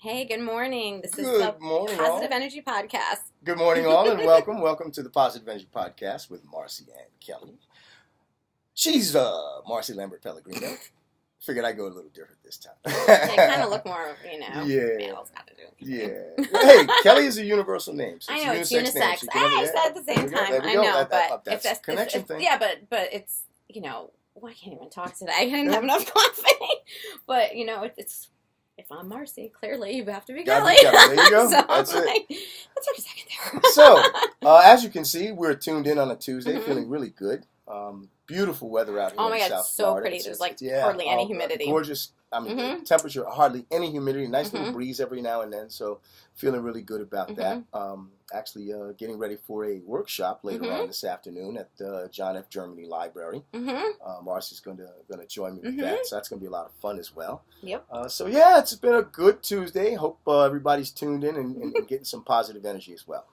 Hey, good morning. This is Good the morning, Positive all. Energy Podcast. Good morning, all, and welcome. Welcome to the Positive Energy Podcast with Marcy and Kelly. She's Marcy Lambert-Pellegrino. Figured I'd go a little different this time. They kind of look more, males got to do it. Yeah. Hey, Kelly is a universal name. So I know, it's unisex. Name. unisex. I said at the same time. I know, but that's a connection thing. Yeah, but it's, well, I can't even talk today. I didn't have enough coffee. But, it's if I'm Marcy, clearly you have to be Kelly. There you go. So That's it. That took a second there. So, as you can see, we're tuned in on a Tuesday, Mm-hmm. feeling really good. Beautiful weather out here Oh my in God, South so Florida. pretty. There's hardly any humidity. Gorgeous. I mean, the temperature, hardly any humidity. Nice little breeze every now and then. So, feeling really good about that. Actually, getting ready for a workshop later on this afternoon at the John F. Germany Library. Marcy's going to join me with that. So, that's going to be a lot of fun as well. Yep. So, yeah, it's been a good Tuesday. Hope everybody's tuned in and getting some positive energy as well.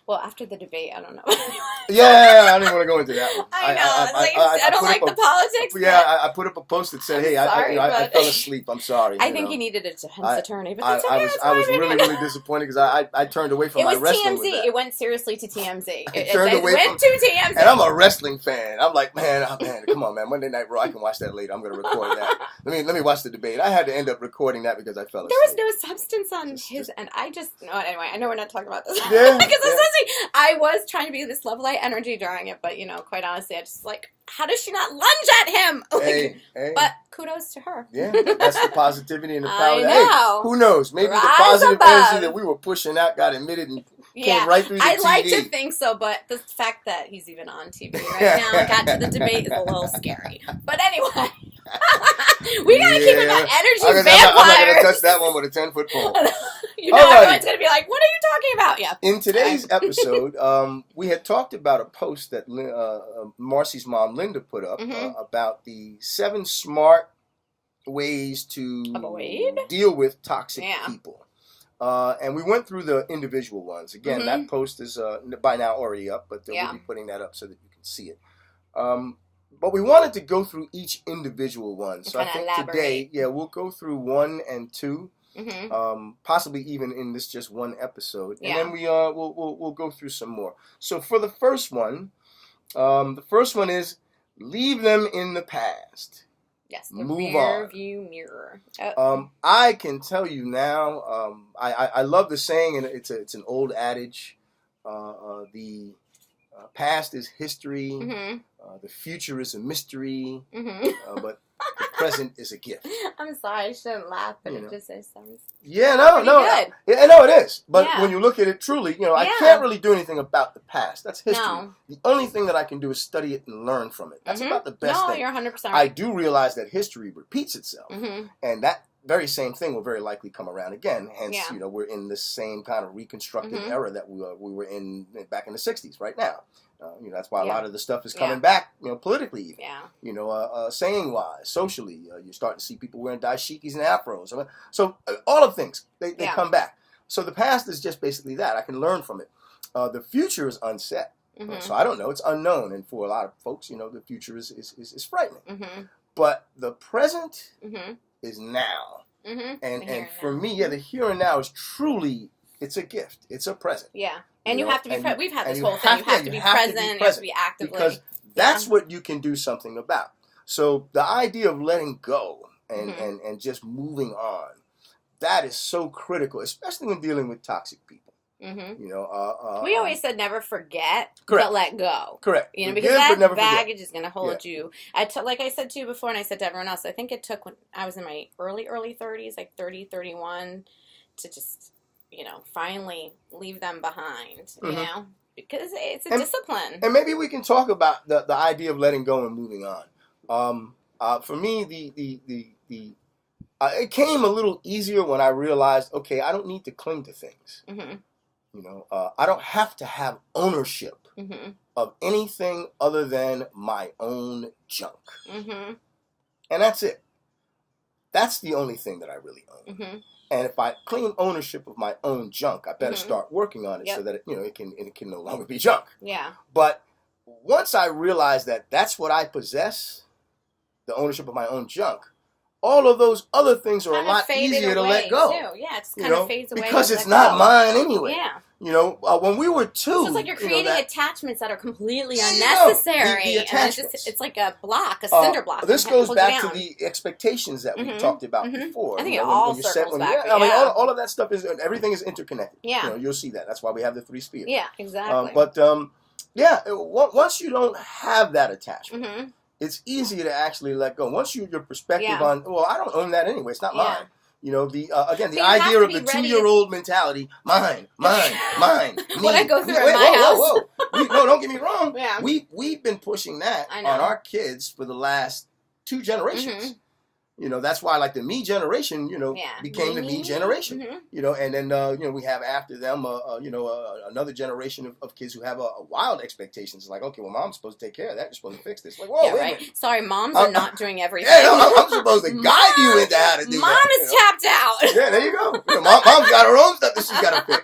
Well, after the debate, I don't know. Yeah, I didn't want to go into that one. I know. I don't like the politics. Yeah, I put up a post that said, "Hey, I fell asleep. I'm sorry." I think he needed a defense attorney, but that's okay. I was really disappointed because I turned away from my wrestling. It was TMZ. It went seriously to TMZ. It went to TMZ. And I'm a wrestling fan. I'm like, man, come on, man. Monday Night Raw. I can watch that later. I'm going to record that. Let me watch the debate. I had to end up recording that because I fell asleep. There was no substance on his, and anyway. I know we're not talking about this. Yeah, because I was trying to be this love light energy during it, but quite honestly, I just how does she not lunge at him? Hey. But kudos to her. Yeah, that's the positivity and the power. I know. Hey, who knows? Maybe the positive energy that we were pushing out got emitted and came right through the TV. I'd like to think so, but the fact that he's even on TV right now and got to the debate is a little scary. But anyway. We gotta keep it about energy vampires. I'm not gonna touch that one with a 10-foot pole. Everyone's gonna be like, "What are you talking about?" Yeah. In today's episode, we had talked about a post that Marcy's mom, Linda, put up about the 7 smart ways to deal with toxic people. And we went through the individual ones. Again, that post is by now already up, but we'll be putting that up so that you can see it. But we wanted to go through each individual one. So I think today, we'll go through 1 and 2, possibly even in this just one episode, and then we'll go through some more. So for the first one is leave them in the past. Yes, the move rear on. View mirror. I can tell you now. I love the saying, and it's an old adage. The past is history. The future is a mystery, but the present is a gift. I'm sorry, I shouldn't laugh, but it just sounds. Yeah, no, it is. But when you look at it truly, I can't really do anything about the past. That's history. No. The only thing that I can do is study it and learn from it. That's about the best thing. No, you're 100% right. I do realize that history repeats itself, and that very same thing will very likely come around again. Hence, we're in this same kind of reconstructive era that we were in back in the 60s right now. That's why a lot of the stuff is coming back, politically even. Yeah. Saying-wise, socially. You're starting to see people wearing dashikis and afros. So all of things, they come back. So the past is just basically that. I can learn from it. The future is unset. So I don't know. It's unknown. And for a lot of folks, the future is frightening. But the present is now. And for me, the here and now is truly, it's a gift. It's a present. Yeah. And you have to be present. We've had this whole thing. You have to be present. You have to be actively. Because that's what you can do something about. So the idea of letting go and just moving on, that is so critical, especially when dealing with toxic people. We always said never forget, but let go. Correct. Because that baggage is going to hold you. Like I said to you before, and I said to everyone else, I think it took when I was in my early 30s, like 30, 31, to just, finally leave them behind, because it's a discipline. And maybe we can talk about the idea of letting go and moving on. For me, it came a little easier when I realized, okay, I don't need to cling to things. I don't have to have ownership of anything other than my own junk. And that's it. That's the only thing that I really own. And if I claim ownership of my own junk, I better start working on it so that it can no longer be junk. Yeah. But once I realized that that's what I possess, the ownership of my own junk, all of those other things are a Kind of lot faded easier to away, let go. too. Yeah, it just kind of fades away. Because to it's let not go. mine anyway. Yeah. You know, when we were 2, so it's like you're creating attachments that are completely there you unnecessary. The attachments. And it's like a block, a cinder block. This goes back to the expectations that we talked about before. I think it all circles back. I mean, all of that stuff everything is interconnected. Yeah. You know, you'll see that. That's why we have the 3 spheres. Yeah, exactly. Once you don't have that attachment, it's easier to actually let go. Once your perspective on, well, I don't own that anyway. It's not mine. You know, the idea of the 2-year-old mentality, mine. What I go through in my house. No, don't get me wrong. Yeah. We've been pushing that on our kids for the last 2 generations. You know, that's why, like, the me generation, became the me generation. You know, and then, we have after them, another generation of kids who have a wild expectations. Like, okay, well, mom's supposed to take care of that. You're supposed to fix this. Like, whoa, yeah, wait right. a minute. Sorry, moms are not doing everything. Yeah, no, I'm supposed to guide you into how to do Mom that. is tapped out. Yeah, there you go. Mom's got her own stuff that she's got to fix.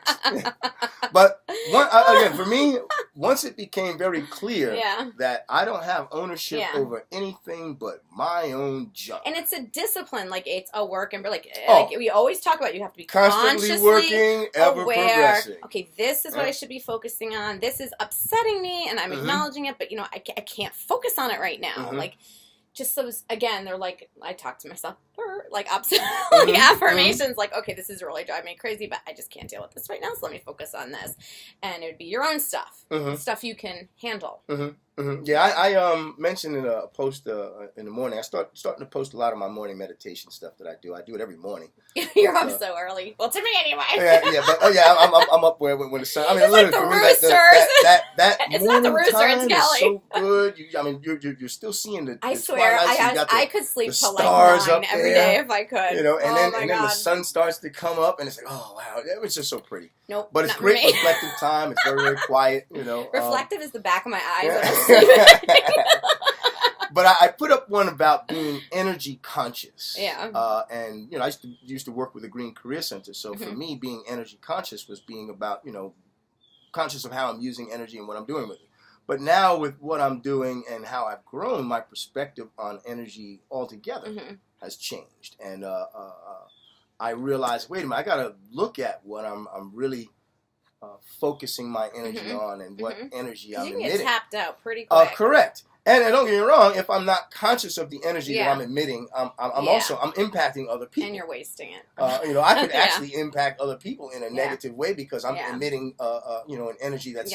But, again, for me, once it became very clear that I don't have ownership over anything but my own junk. And it's a discipline, like it's a work and like we always talk about, you have to be constantly working, ever aware. Progressing. Okay, this is what I should be focusing on. This is upsetting me, and I'm acknowledging it, but I can't focus on it right now. Like, just those, again, they're like, I talk to myself, like affirmations, like, okay, this is really driving me crazy, but I just can't deal with this right now, so let me focus on this. And it would be your own stuff, stuff you can handle. Yeah, I mentioned in a post in the morning, I starting to post a lot of my morning meditation stuff that I do. I do it every morning. You're up so early. Well, to me anyway. I'm up when the sun. I mean, it's like the roosters. That it's not the rooster. It's Kelly. So good. You're still seeing the. I swear, I could sleep till like 9 every day if I could. You know, and then the sun starts to come up, and it's like, oh wow, it was just so pretty. Nope, but it's great reflective time. It's very, very quiet. You know, reflective is the back of my eyes. But I put up one about being energy conscious. Yeah. And I used to work with the Green Career Center. So for me, being energy conscious was being about conscious of how I'm using energy and what I'm doing with it. But now with what I'm doing and how I've grown, my perspective on energy altogether has changed. And I realized, wait a minute, I got to look at what I'm really focusing my energy on and what energy I'm emitting. You can get tapped out pretty quick. Correct. And don't get me wrong, if I'm not conscious of the energy that I'm emitting, I'm also impacting other people. And you're wasting it. I could actually impact other people in a negative way because I'm emitting an energy that's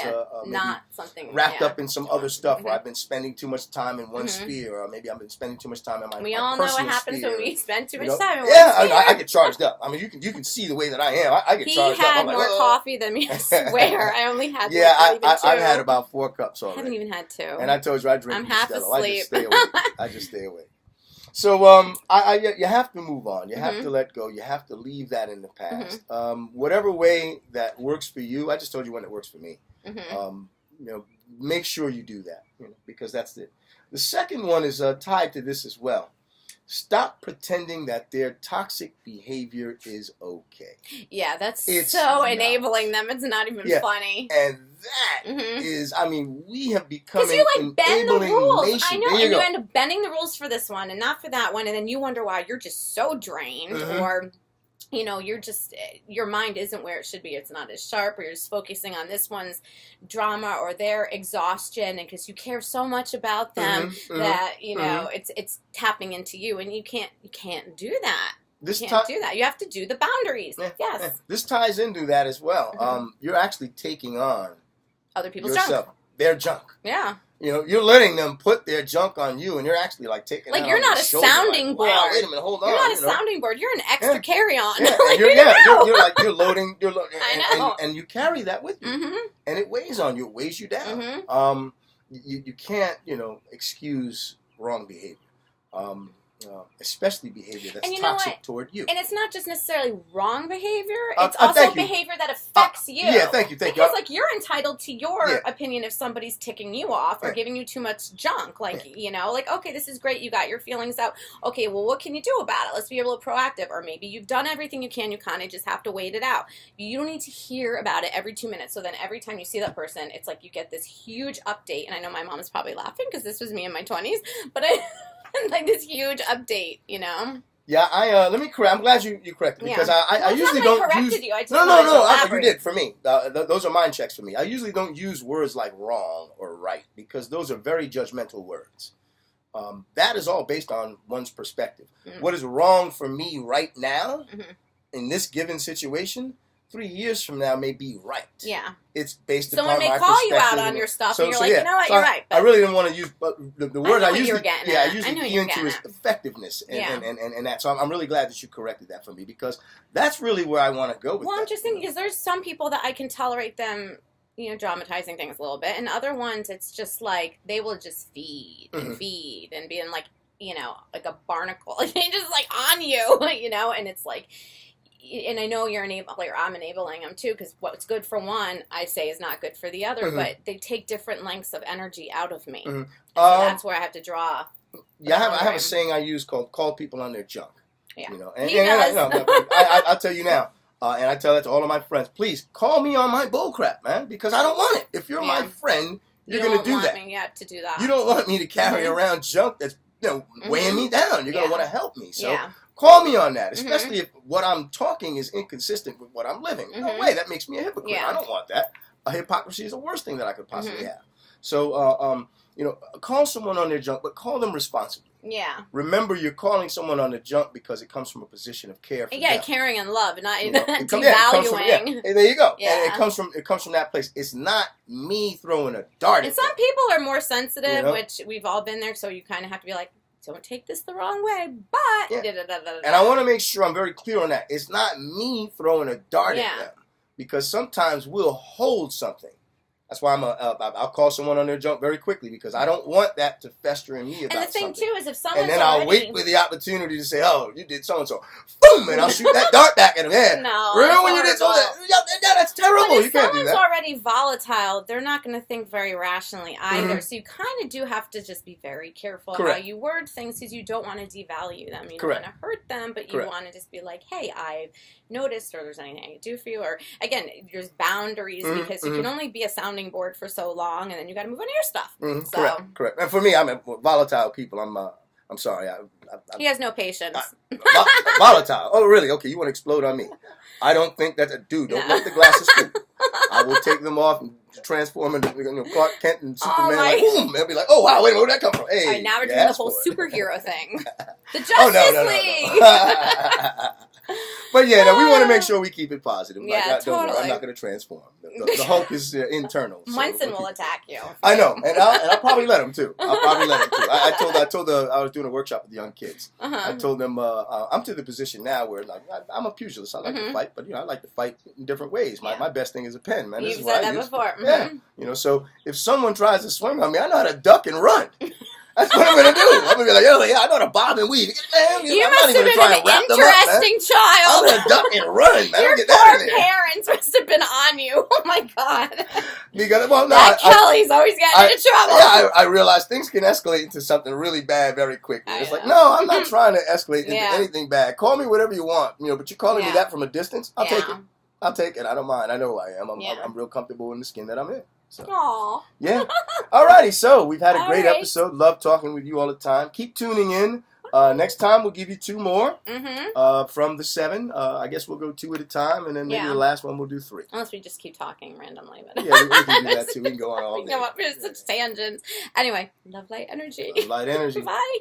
not something wrapped up in some other stuff where I've been spending too much time in one sphere, or maybe I've been spending too much time in my We all know what happens when we spend too much time in one sphere. I get charged up. I mean, you can see the way that I am. I get charged up. He had more coffee than me, I swear. I only had I've had about 4 cups already. I haven't even had 2. And I told you I drink. I'm half asleep. I just stay away. So you have to move on. You have to let go. You have to leave that in the past. Whatever way that works for you. I just told you when it works for me. Make sure you do that. Because that's it. The second one is tied to this as well. Stop pretending that their toxic behavior is okay. Yeah, that's so enabling them. It's not even funny. And that is, we have become because you bend the rules. Nation. I know, and you end up bending the rules for this one and not for that one, and then you wonder why you're just so drained, or you're just, your mind isn't where it should be. It's not as sharp, or you're just focusing on this one's drama or their exhaustion, and because you care so much about them that it's tapping into you, and you can't do that. You can't do that. You have to do the boundaries. Yes. This ties into that as well. You're actually taking on other people's junk. Their junk. Yeah. You're letting them put their junk on you, and you're actually taking it you're not a sounding board. Wow, wait a minute, hold on. You're not a sounding board. You're an extra carry-on. Yeah, you're loading. I know. And you carry that with you, and it weighs on you. It weighs you down. You can't excuse wrong behavior. Especially behavior that's toxic toward you. And it's not just necessarily wrong behavior. It's also behavior that affects you. Yeah, thank you. Because, you're entitled to your opinion if somebody's ticking you off or giving you too much junk. Okay, this is great. You got your feelings out. Okay, well, what can you do about it? Let's be a little proactive. Or maybe you've done everything you can. You kind of just have to wait it out. You don't need to hear about it every 2 minutes. So then every time you see that person, it's like you get this huge update. And I know my mom is probably laughing because this was me in my 20s. But this huge update, Yeah, let me correct. I'm glad you corrected because I usually don't use. You. I just no. You did for me. Those are mind checks for me. I usually don't use words like wrong or right because those are very judgmental words. That is all based on one's perspective. Mm-hmm. What is wrong for me right now in this given situation? 3 years from now may be right. Yeah. It's based upon my perspective. Someone may call you out on your stuff and you're like, you know what, you're right. I really didn't want to use the word I usually key into is effectiveness and that. So I'm really glad that you corrected that for me because that's really where I want to go with that. Well, I'm just thinking because there's some people that I can tolerate them, dramatizing things a little bit. And other ones, it's just like they will just feed and feed and being like, like a barnacle. They just like on you, and it's like... And I know you're I'm enabling them too, because what's good for one, I say, is not good for the other. But they take different lengths of energy out of me. So that's where I have to draw. Yeah, I have a saying I use called "call people on their junk." Yeah, I'll tell you now, and I tell that to all of my friends. Please call me on my bullcrap, man, because I don't want it. If you're my friend, you're going to do that. To do that. You don't want me to carry around junk that's weighing me down. You're going to want to help me. So. Yeah. Call me on that, especially if what I'm talking is inconsistent with what I'm living. No way, that makes me a hypocrite. Yeah. I don't want that. Hypocrisy is the worst thing that I could possibly have. So, call someone on their junk, but call them responsibly. Yeah. Remember, you're calling someone on the junk because it comes from a position of care for them. Caring and love, not devaluing. There you go. Yeah. And it comes from that place. It's not me throwing a dart. And some people are more sensitive, which we've all been there. So you kind of have to be like, don't take this the wrong way, but... Yeah. And I want to make sure I'm very clear on that. It's not me throwing a dart at them. Because sometimes we'll hold something. That's why I'll call someone on their junk very quickly because I don't want that to fester in me about something. And the thing, too, is if someone's And then I'll wait for the opportunity to say, oh, you did so-and-so. Boom! And I'll shoot that dart back at him. Yeah. No. Remember when you did so-and-so? Yeah, that's terrible. But if you can't do that. someone's already volatile, they're not going to think very rationally either. So you kind of do have to just be very careful how you word things because you don't want to devalue them. You don't want to hurt them, but you want to just be like, hey, I've noticed or there's anything I can do for you. Or, again, there's boundaries because you can only be a sounding board for so long, and then you got to move on to your stuff. So. Correct. And for me, volatile people. I'm sorry. He has no patience. Volatile. Oh, really? Okay, you want to explode on me? I don't think that's a dude. Don't let the glasses sleep. I will take them off and transform into Clark Kent and Superman. Like, boom! They'll be like, oh wow, wait, where'd that come from? Hey, all right, now we're doing the whole superhero thing. The Justice League. But we want to make sure we keep it positive. Totally. Worry, I'm not going to transform. The Hulk is internal. So Munson will attack you. I know, and I'll probably let him too. I told I was doing a workshop with young kids. I told them I'm to the position now where I'm a pugilist. I like to fight, but I like to fight in different ways. My best thing is a pen, man. You've said that before. Yeah, so if someone tries to swing on me, I know how to duck and run. That's what I'm going to do. I'm going to be like, I know how to bob and weave. Man, you must have been an interesting child. I'm going to duck and run, man. Your poor parents must have been on you. Oh, my God. Because, Kelly's always getting into trouble. Yeah, I realize things can escalate into something really bad very quickly. It's like, no, I'm not trying to escalate into anything bad. Call me whatever you want, but you're calling me that from a distance. I'll take it. I'll take it. I don't mind. I know who I am. I'm real comfortable in the skin that I'm in. So. Aww. Yeah. Alrighty, so we've had a great episode. Love talking with you all the time. Keep tuning in. Next time we'll give you 2 more from the 7. I guess we'll go 2 at a time, and then maybe the last one we'll do 3. Unless we just keep talking randomly. But yeah, we can do that too. We can go on all day. We're such tangents. Anyway, love, light, energy. Love, light, energy. Bye.